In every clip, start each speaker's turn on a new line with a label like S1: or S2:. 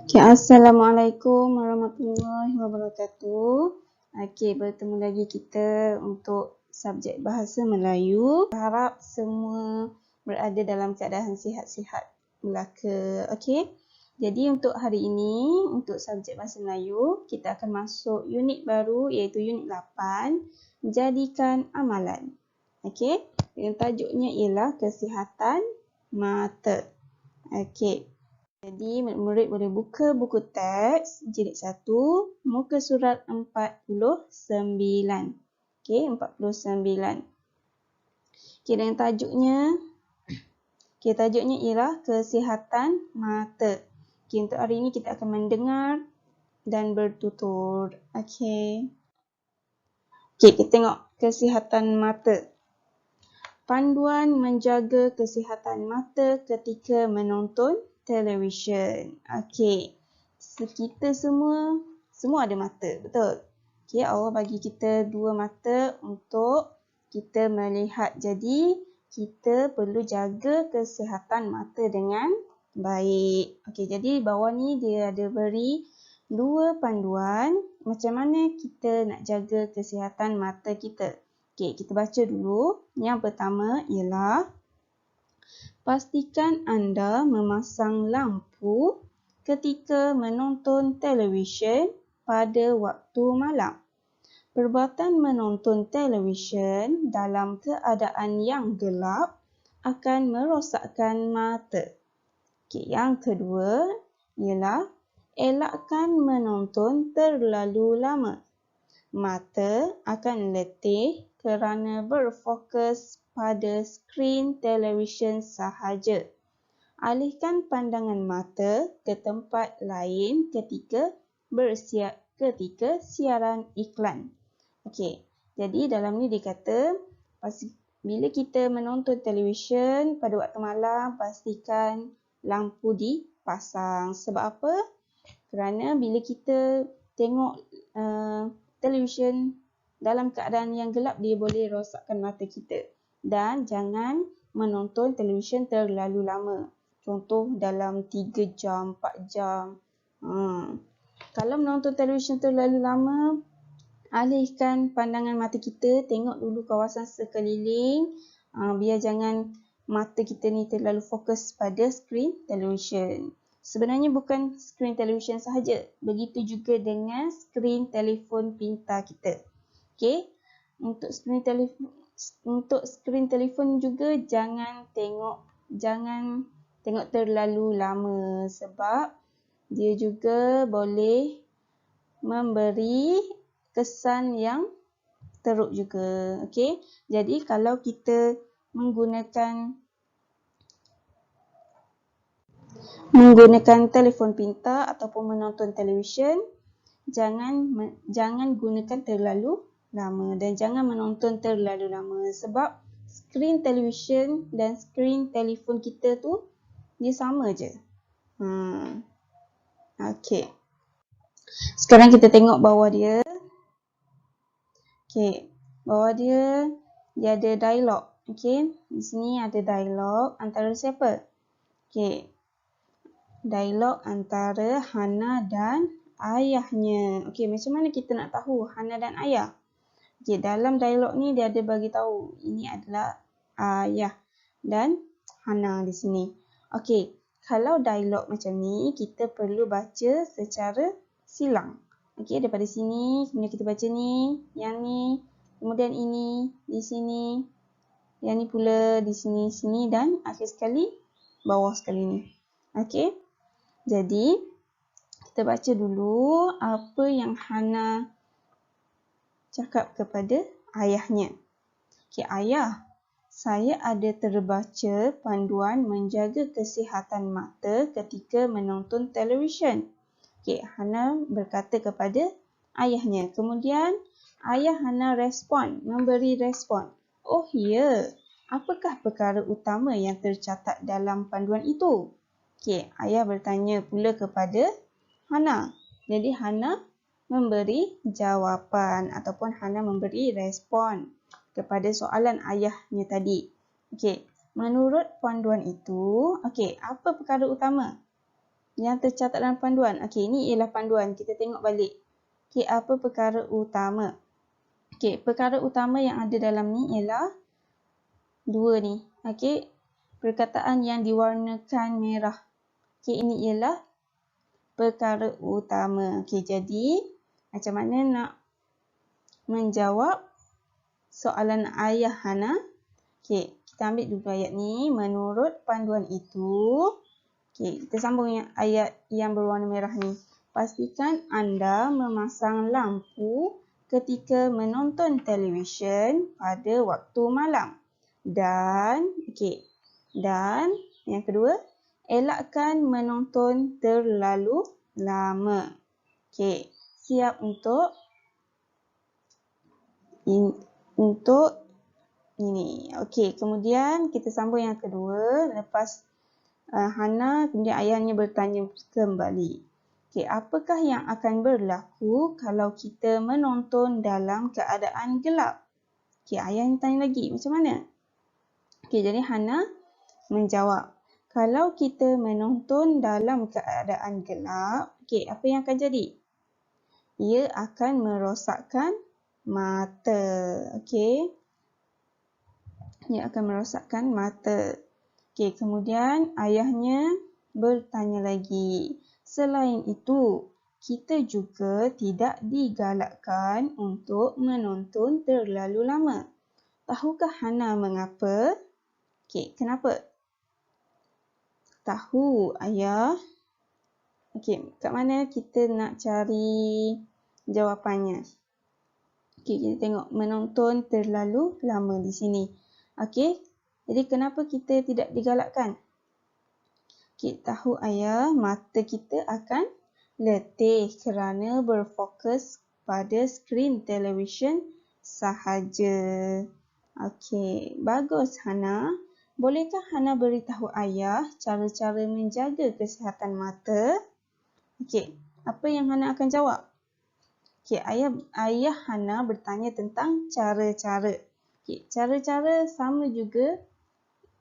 S1: Okay, Assalamualaikum warahmatullahi wabarakatuh. Okay, bertemu lagi kita untuk subjek Bahasa Melayu. Harap semua berada dalam keadaan sihat-sihat belaka. Okay, jadi untuk hari ini, untuk subjek Bahasa Melayu, kita akan masuk unit baru iaitu unit 8, Jadikan Amalan. Okay, yang tajuknya ialah Kesihatan Mata. Okay. Jadi, murid boleh buka buku teks jilid 1, muka surat 49. Okey, 49. Okey, dan tajuknya ialah kesihatan mata. Okey, untuk hari ini kita akan mendengar dan bertutur. Okey. Okey, kita tengok kesihatan mata. Panduan menjaga kesihatan mata ketika menonton televisyen. Okey. Kita semua ada mata, betul? Okey, Allah bagi kita dua mata untuk kita melihat. Jadi, kita perlu jaga kesihatan mata dengan baik. Okey, jadi bawah ni dia ada beri dua panduan macam mana kita nak jaga kesihatan mata kita. Okey, kita baca dulu. Yang pertama ialah pastikan anda memasang lampu ketika menonton televisyen pada waktu malam. Perbuatan menonton televisyen dalam keadaan yang gelap akan merosakkan mata. Okay, yang kedua ialah elakkan menonton terlalu lama. Mata akan letih kerana berfokus pada skrin televisyen sahaja. Alihkan pandangan mata ke tempat lain ketika siaran iklan. Okey, jadi dalam ni dia kata bila kita menonton televisyen pada waktu malam, pastikan lampu dipasang. Sebab apa? Kerana bila kita tengok televisyen dalam keadaan yang gelap, dia boleh rosakkan mata kita. Dan jangan menonton televisyen terlalu lama. Contoh dalam 3 jam, 4 jam. Kalau menonton televisyen terlalu lama, alihkan pandangan mata kita, tengok dulu kawasan sekeliling. Biar jangan mata kita ni terlalu fokus pada skrin televisyen. Sebenarnya bukan skrin televisyen sahaja. Begitu juga dengan skrin telefon pintar kita. Okey, untuk skrin telefon juga jangan tengok terlalu lama sebab dia juga boleh memberi kesan yang teruk juga. Okey, jadi kalau kita menggunakan telefon pintar ataupun menonton televisyen, jangan gunakan terlalu lama dan jangan menonton terlalu lama sebab skrin televisyen dan skrin telefon kita tu dia sama je. Okey. Sekarang kita tengok bawah dia. Okey, bawah dia ada dialog. Okey, di sini ada dialog antara siapa? Okey. Dialog antara Hana dan ayahnya. Okey, macam mana kita nak tahu Hana dan ayah? Okey, dalam dialog ni dia ada bagi tahu ini adalah ayah dan Hana di sini. Okey, kalau dialog macam ni kita perlu baca secara silang. Okey, daripada sini kemudian kita baca ni, yang ni, kemudian ini di sini, yang ni pula di sini dan akhir sekali bawah sekali ni. Okey. Jadi kita baca dulu apa yang Hana cakap kepada ayahnya. Okey, ayah, saya ada terbaca panduan menjaga kesihatan mata ketika menonton televisyen. Okey, Hana berkata kepada ayahnya. Kemudian ayah Hana memberi respon. Oh ya, apakah perkara utama yang tercatat dalam panduan itu? Okey, ayah bertanya pula kepada Hana. Jadi Hana memberi jawapan ataupun Hana memberi respon kepada soalan ayahnya tadi. Okey, menurut panduan itu, okey, apa perkara utama? yang tercatat dalam panduan. Okey, ini ialah panduan. Kita tengok balik. Okey, apa perkara utama? Okey, perkara utama yang ada dalam ni ialah dua ni. Okey, perkataan yang diwarnakan merah. Okey, ini ialah perkara utama. Okey, jadi macam mana nak menjawab soalan ayah Hana? Okey, kita ambil dulu ayat ni. Menurut panduan itu, okey, kita sambung yang ayat yang berwarna merah ni. Pastikan anda memasang lampu ketika menonton televisyen pada waktu malam. Dan, okey, dan yang kedua, elakkan menonton terlalu lama. Okey, siap untuk ini. Okey, kemudian kita sambung yang kedua. Lepas Hana, kemudian ayahnya bertanya kembali. Okey, apakah yang akan berlaku kalau kita menonton dalam keadaan gelap? Okey, ayahnya tanya lagi, macam mana? Okey, jadi Hana menjawab. Kalau kita menonton dalam keadaan gelap, okey, apa yang akan jadi? Ia akan merosakkan mata. Okey. Ia akan merosakkan mata. Okey, kemudian ayahnya bertanya lagi. Selain itu, kita juga tidak digalakkan untuk menonton terlalu lama. Tahukah Hana mengapa? Okey, kenapa? Tahu, ayah. Okey, kat mana kita nak cari jawapannya? Okey, kita tengok menonton terlalu lama di sini. Okey, jadi kenapa kita tidak digalakkan? Okey, tahu ayah, mata kita akan letih kerana berfokus pada skrin televisyen sahaja. Okey, bagus Hana. Bolehkah Hana beritahu ayah cara-cara menjaga kesihatan mata? Okey, apa yang Hana akan jawab? Okey, ayah Hana bertanya tentang cara-cara. Okey, cara-cara sama juga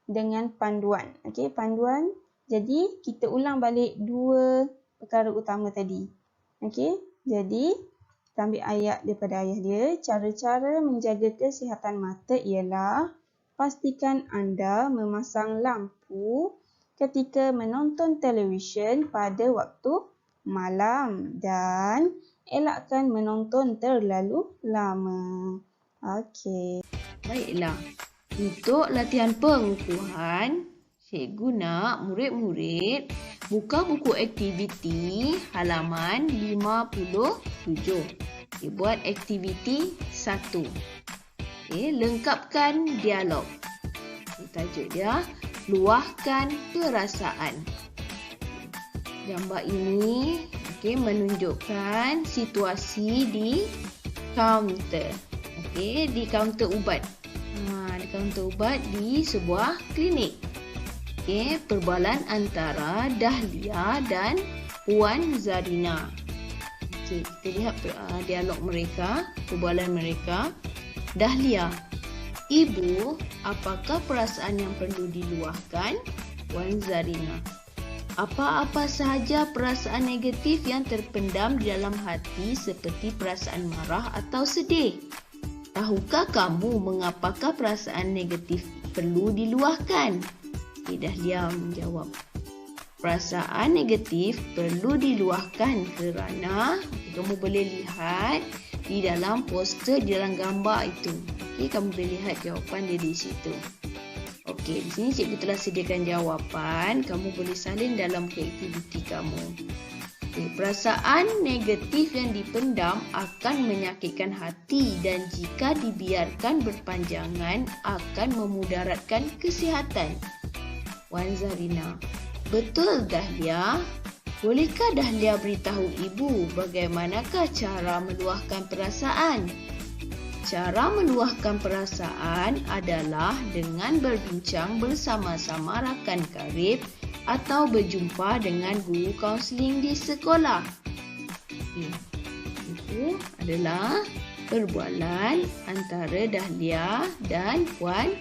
S1: dengan panduan. Okey, panduan. Jadi, kita ulang balik dua perkara utama tadi. Okey, jadi kita ambil ayat daripada ayah dia. Cara-cara menjaga kesihatan mata ialah pastikan anda memasang lampu ketika menonton televisyen pada waktu malam dan elakkan menonton terlalu lama. Okey.
S2: Baiklah, untuk latihan pengukuhan, cikgu nak murid-murid buka buku aktiviti halaman 57. Okay, buat aktiviti 1. Okay, lengkapkan dialog. Okay, tajuk dia, luahkan perasaan. Gambar ini menunjukkan situasi di kaunter. Di kaunter ubat. Di kaunter ubat di sebuah klinik. Perbualan antara Dahlia dan Puan Zarina. Kita lihat dialog mereka, perbualan mereka. Dahlia, Ibu, apakah perasaan yang perlu diluahkan? Puan Zarina, apa-apa sahaja perasaan negatif yang terpendam di dalam hati seperti perasaan marah atau sedih. Tahukah kamu mengapakah perasaan negatif perlu diluahkan? Dahlia menjawab, perasaan negatif perlu diluahkan kerana kamu boleh lihat di dalam poster, di dalam gambar itu. Kamu boleh lihat jawapan dia di situ. Di sini cikgu telah sediakan jawapan. Kamu boleh salin dalam aktiviti kamu. Perasaan negatif yang dipendam akan menyakitkan hati dan jika dibiarkan berpanjangan akan memudaratkan kesihatan. Wan Zarina, betul Dahlia. Bolehkah Dahlia beritahu ibu bagaimanakah cara meluahkan perasaan? Cara meluahkan perasaan adalah dengan berbincang bersama-sama rakan karib atau berjumpa dengan guru kaunseling di sekolah. Itu adalah perbualan antara Dahlia dan Puan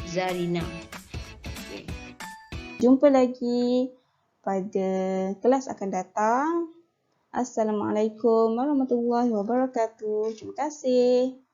S2: Zarina.
S1: Jumpa lagi pada kelas akan datang. Assalamualaikum warahmatullahi wabarakatuh. Terima kasih.